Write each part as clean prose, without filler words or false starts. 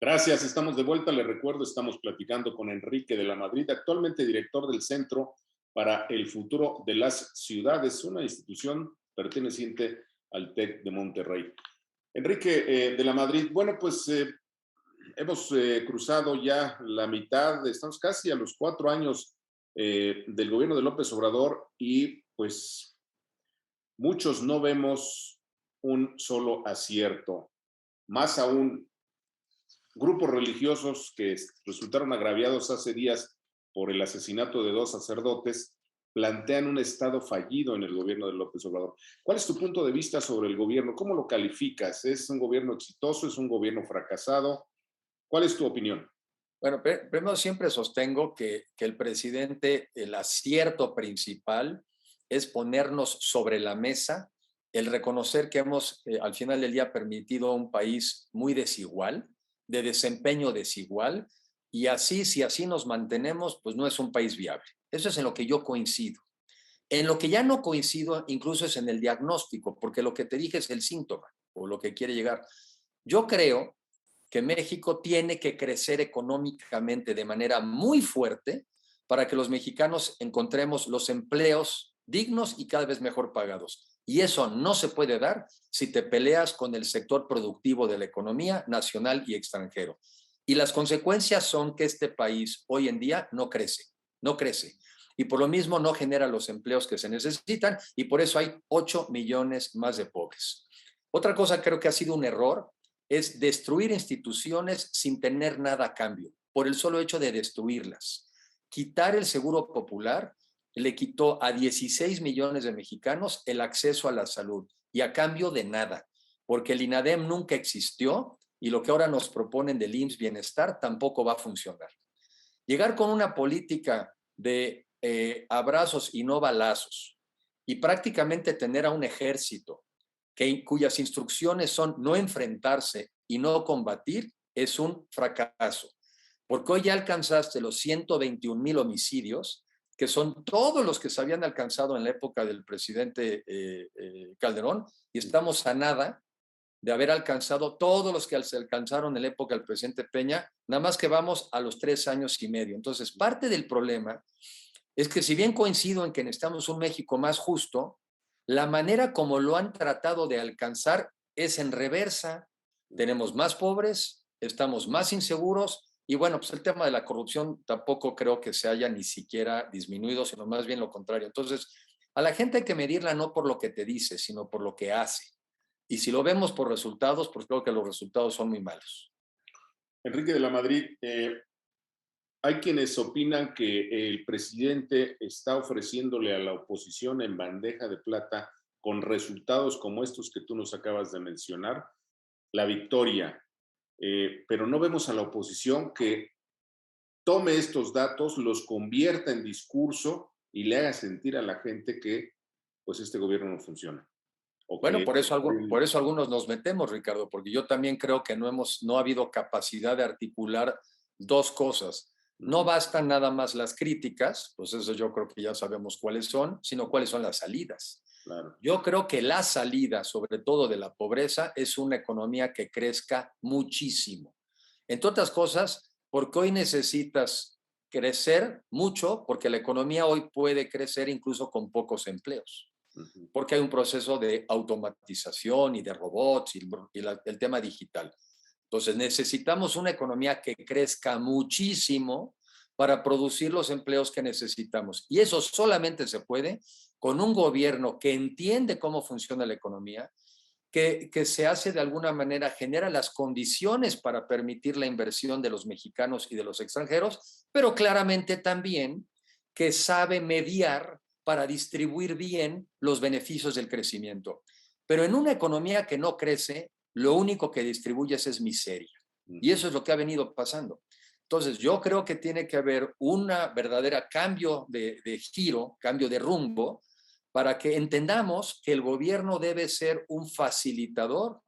Gracias, estamos de vuelta. Les recuerdo, estamos platicando con Enrique de la Madrid, actualmente director del Centro para el Futuro de las Ciudades, una institución perteneciente al TEC de Monterrey. Enrique de la Madrid, bueno, pues hemos cruzado ya la mitad, estamos casi a los 4 años del gobierno de López Obrador y pues muchos no vemos un solo acierto. Más aún, grupos religiosos que resultaron agraviados hace días por el asesinato de 2 sacerdotes plantean un estado fallido en el gobierno de López Obrador. ¿Cuál es tu punto de vista sobre el gobierno? ¿Cómo lo calificas? ¿Es un gobierno exitoso? ¿Es un gobierno fracasado? ¿Cuál es tu opinión? Bueno, primero siempre sostengo que el presidente, el acierto principal es ponernos sobre la mesa el reconocer que hemos, al final del día, permitido un país muy desigual, de desempeño desigual, y así, si así nos mantenemos, pues no es un país viable. Eso es en lo que yo coincido. En lo que ya no coincido, incluso es en el diagnóstico, porque lo que te dije es el síntoma, o lo que quiere llegar. Yo creo que México tiene que crecer económicamente de manera muy fuerte para que los mexicanos encontremos los empleos dignos y cada vez mejor pagados. Y eso no se puede dar si te peleas con el sector productivo de la economía nacional y extranjero. Y las consecuencias son que este país hoy en día no crece, no crece. Y por lo mismo no genera los empleos que se necesitan y por eso hay 8 millones más de pobres. Otra cosa creo que ha sido un error es destruir instituciones sin tener nada a cambio, por el solo hecho de destruirlas. Quitar el seguro popular le quitó a 16 millones de mexicanos el acceso a la salud y a cambio de nada, porque el INADEM nunca existió y lo que ahora nos proponen del IMSS Bienestar tampoco va a funcionar. Llegar con una política de abrazos y no balazos y prácticamente tener a un ejército cuyas instrucciones son no enfrentarse y no combatir, es un fracaso. Porque hoy ya alcanzaste los 121,000 homicidios, que son todos los que se habían alcanzado en la época del presidente Calderón, y estamos a nada de haber alcanzado todos los que se alcanzaron en la época del presidente Peña, nada más que vamos a los 3 años y medio. Entonces, parte del problema es que si bien coincido en que necesitamos un México más justo, la manera como lo han tratado de alcanzar es en reversa. Tenemos más pobres, estamos más inseguros y bueno, pues el tema de la corrupción tampoco creo que se haya ni siquiera disminuido, sino más bien lo contrario. Entonces, a la gente hay que medirla no por lo que te dice, sino por lo que hace. Y si lo vemos por resultados, pues creo que los resultados son muy malos. Enrique de la Madrid, hay quienes opinan que el presidente está ofreciéndole a la oposición en bandeja de plata, con resultados como estos que tú nos acabas de mencionar, la victoria. Pero no vemos a la oposición que tome estos datos, los convierta en discurso y le haga sentir a la gente que pues este gobierno no funciona. Bueno, por eso algunos nos metemos, Ricardo, porque yo también creo que no ha habido capacidad de articular dos cosas. No bastan nada más las críticas, pues eso yo creo que ya sabemos cuáles son, sino cuáles son las salidas. Claro. Yo creo que la salida, sobre todo de la pobreza, es una economía que crezca muchísimo. Entre otras cosas, porque hoy necesitas crecer mucho, porque la economía hoy puede crecer incluso con pocos empleos, porque hay un proceso de automatización y de robots y el tema digital. Entonces necesitamos una economía que crezca muchísimo para producir los empleos que necesitamos. Y eso solamente se puede con un gobierno que entiende cómo funciona la economía, que se hace de alguna manera, genera las condiciones para permitir la inversión de los mexicanos y de los extranjeros, pero claramente también que sabe mediar para distribuir bien los beneficios del crecimiento. Pero en una economía que no crece, lo único que distribuyes es miseria. Y eso es lo que ha venido pasando. Entonces, yo creo que tiene que haber una verdadera cambio de giro, cambio de rumbo, para que entendamos que el gobierno debe ser un facilitador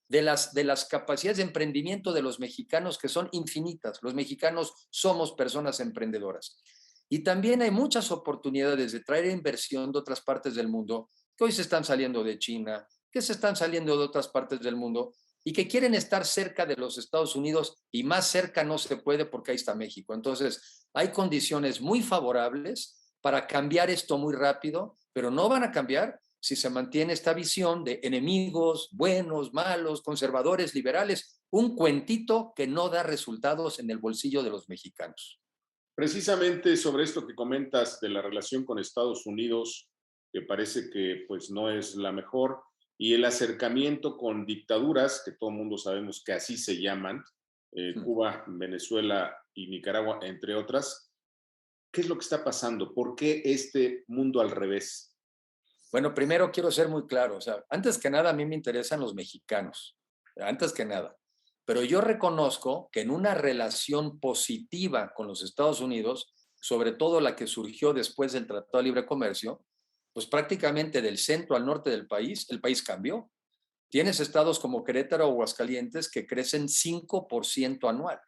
de las capacidades de emprendimiento de los mexicanos, que son infinitas. Los mexicanos somos personas emprendedoras. Y también hay muchas oportunidades de traer inversión de otras partes del mundo, que hoy se están saliendo de China, que se están saliendo de otras partes del mundo, y que quieren estar cerca de los Estados Unidos y más cerca no se puede porque ahí está México. Entonces, hay condiciones muy favorables para cambiar esto muy rápido, pero no van a cambiar si se mantiene esta visión de enemigos, buenos, malos, conservadores, liberales, un cuentito que no da resultados en el bolsillo de los mexicanos. Precisamente sobre esto que comentas de la relación con Estados Unidos, que parece que pues no es la mejor, y el acercamiento con dictaduras, que todo el mundo sabemos que así se llaman, Cuba, Venezuela y Nicaragua, entre otras. ¿Qué es lo que está pasando? ¿Por qué este mundo al revés? Bueno, primero quiero ser muy claro, o sea, antes que nada a mí me interesan los mexicanos, antes que nada. Pero yo reconozco que en una relación positiva con los Estados Unidos, sobre todo la que surgió después del Tratado de Libre Comercio, pues prácticamente del centro al norte del país, el país cambió. Tienes estados como Querétaro o Aguascalientes que crecen 5% anual.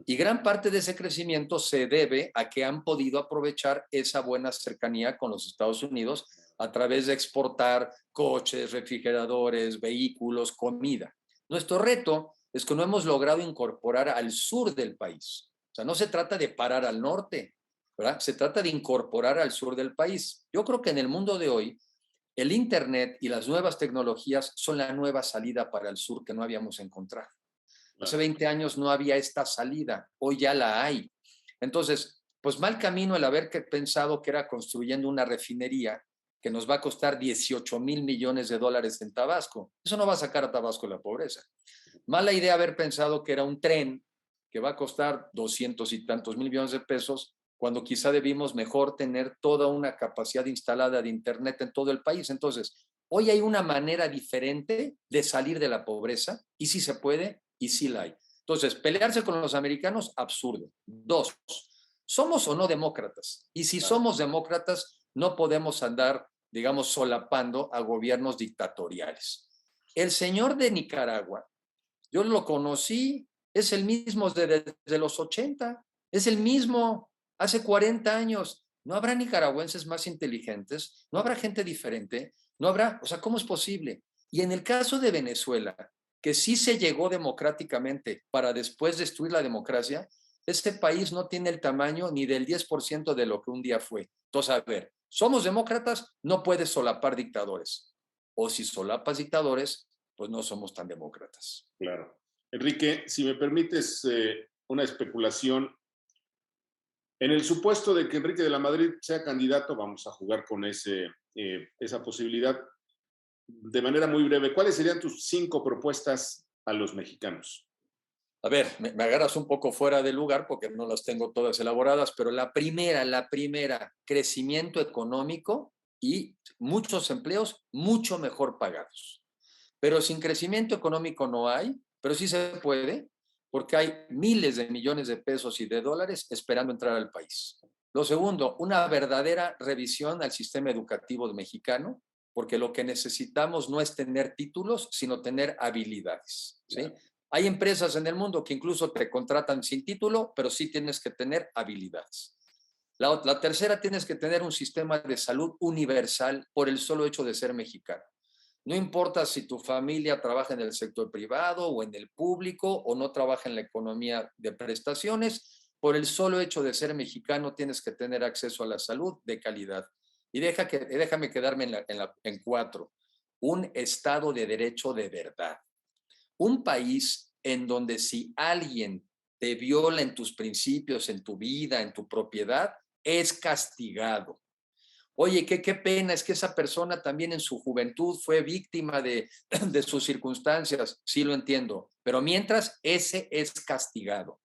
Y gran parte de ese crecimiento se debe a que han podido aprovechar esa buena cercanía con los Estados Unidos a través de exportar coches, refrigeradores, vehículos, comida. Nuestro reto es que no hemos logrado incorporar al sur del país. O sea, no se trata de parar al norte, ¿verdad? Se trata de incorporar al sur del país. Yo creo que en el mundo de hoy, el Internet y las nuevas tecnologías son la nueva salida para el sur que no habíamos encontrado. Hace Claro. 20 años no había esta salida, hoy ya la hay. Entonces, pues mal camino el haber pensado que era construyendo una refinería que nos va a costar 18,000 millones de dólares en Tabasco. Eso no va a sacar a Tabasco de la pobreza. Mala idea haber pensado que era un tren que va a costar 200 y tantos mil millones de pesos, cuando quizá debimos mejor tener toda una capacidad instalada de Internet en todo el país. Entonces, hoy hay una manera diferente de salir de la pobreza y sí se puede y sí la hay. Entonces, pelearse con los americanos, absurdo. Dos, ¿somos o no demócratas? Y si Claro. somos demócratas, no podemos andar, digamos, solapando a gobiernos dictatoriales. El señor de Nicaragua, yo lo conocí, es el mismo desde los 80, es el mismo hace 40 años. ¿No habrá nicaragüenses más inteligentes? ¿No habrá gente diferente? ¿No habrá? O sea, ¿cómo es posible? Y en el caso de Venezuela, que sí se llegó democráticamente para después destruir la democracia, este país no tiene el tamaño ni del 10% de lo que un día fue. Entonces, a ver, somos demócratas, no puedes solapar dictadores. O si solapas dictadores, pues no somos tan demócratas. Claro. Enrique, si me permites una especulación, en el supuesto de que Enrique de la Madrid sea candidato, vamos a jugar con esa posibilidad. De manera muy breve, ¿cuáles serían tus 5 propuestas a los mexicanos? A ver, me agarras un poco fuera de lugar porque no las tengo todas elaboradas, pero la primera, crecimiento económico y muchos empleos mucho mejor pagados. Pero sin crecimiento económico no hay, pero sí se puede, porque hay miles de millones de pesos y de dólares esperando entrar al país. Lo segundo, una verdadera revisión al sistema educativo mexicano, porque lo que necesitamos no es tener títulos, sino tener habilidades, ¿sí? Claro. Hay empresas en el mundo que incluso te contratan sin título, pero sí tienes que tener habilidades. La tercera, tienes que tener un sistema de salud universal por el solo hecho de ser mexicano. No importa si tu familia trabaja en el sector privado o en el público o no trabaja en la economía de prestaciones, por el solo hecho de ser mexicano tienes que tener acceso a la salud de calidad. Y déjame quedarme en 4. Un Estado de Derecho de verdad. Un país en donde si alguien te viola en tus principios, en tu vida, en tu propiedad, es castigado. Oye, qué pena, es que esa persona también en su juventud fue víctima de sus circunstancias, sí lo entiendo, pero mientras ese es castigado.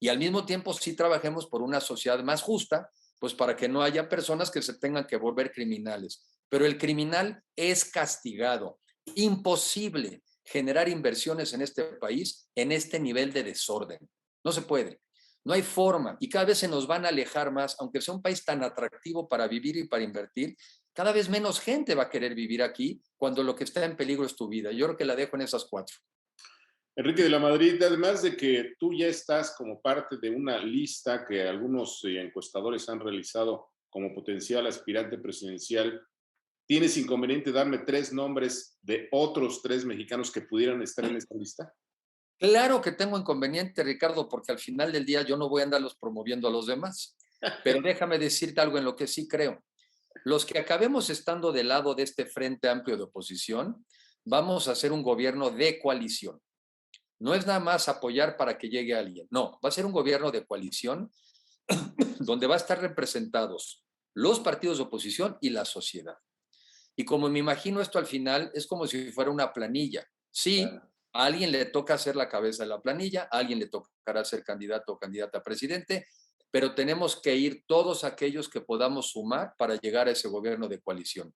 Y al mismo tiempo sí trabajemos por una sociedad más justa, pues para que no haya personas que se tengan que volver criminales. Pero el criminal es castigado. Imposible generar inversiones en este país en este nivel de desorden. No se puede. No hay forma y cada vez se nos van a alejar más, aunque sea un país tan atractivo para vivir y para invertir, cada vez menos gente va a querer vivir aquí cuando lo que está en peligro es tu vida. Yo creo que la dejo en esas 4. Enrique de la Madrid, además de que tú ya estás como parte de una lista que algunos encuestadores han realizado como potencial aspirante presidencial, ¿Tienes inconveniente darme 3 nombres de otros 3 mexicanos que pudieran estar en esta lista? Claro que tengo inconveniente, Ricardo, porque al final del día yo no voy a andarlos promoviendo a los demás. Pero déjame decirte algo en lo que sí creo. Los que acabemos estando del lado de este Frente Amplio de oposición, vamos a hacer un gobierno de coalición. No es nada más apoyar para que llegue alguien. No, va a ser un gobierno de coalición donde va a estar representados los partidos de oposición y la sociedad. Y como me imagino esto al final, es como si fuera una planilla. Sí, a alguien le toca hacer la cabeza de la planilla, a alguien le tocará ser candidato o candidata a presidente, pero tenemos que ir todos aquellos que podamos sumar para llegar a ese gobierno de coalición.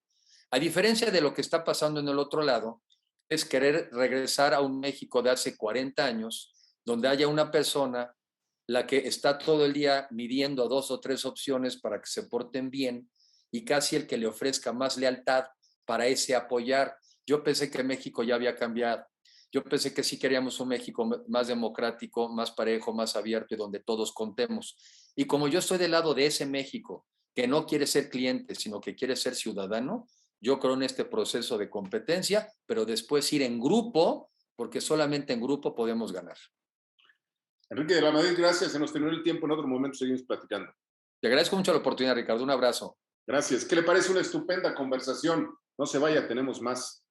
A diferencia de lo que está pasando en el otro lado, es querer regresar a un México de hace 40 años, donde haya una persona la que está todo el día midiendo a 2 o 3 opciones para que se porten bien y casi el que le ofrezca más lealtad para ese apoyar. Yo pensé que México ya había cambiado. Yo pensé que sí queríamos un México más democrático, más parejo, más abierto y donde todos contemos. Y como yo estoy del lado de ese México que no quiere ser cliente, sino que quiere ser ciudadano, yo creo en este proceso de competencia, pero después ir en grupo, porque solamente en grupo podemos ganar. Enrique de la Madrid, gracias. Se nos terminó el tiempo. En otro momento seguimos platicando. Te agradezco mucho la oportunidad, Ricardo. Un abrazo. Gracias. ¿Qué le parece una estupenda conversación? No se vaya, tenemos más.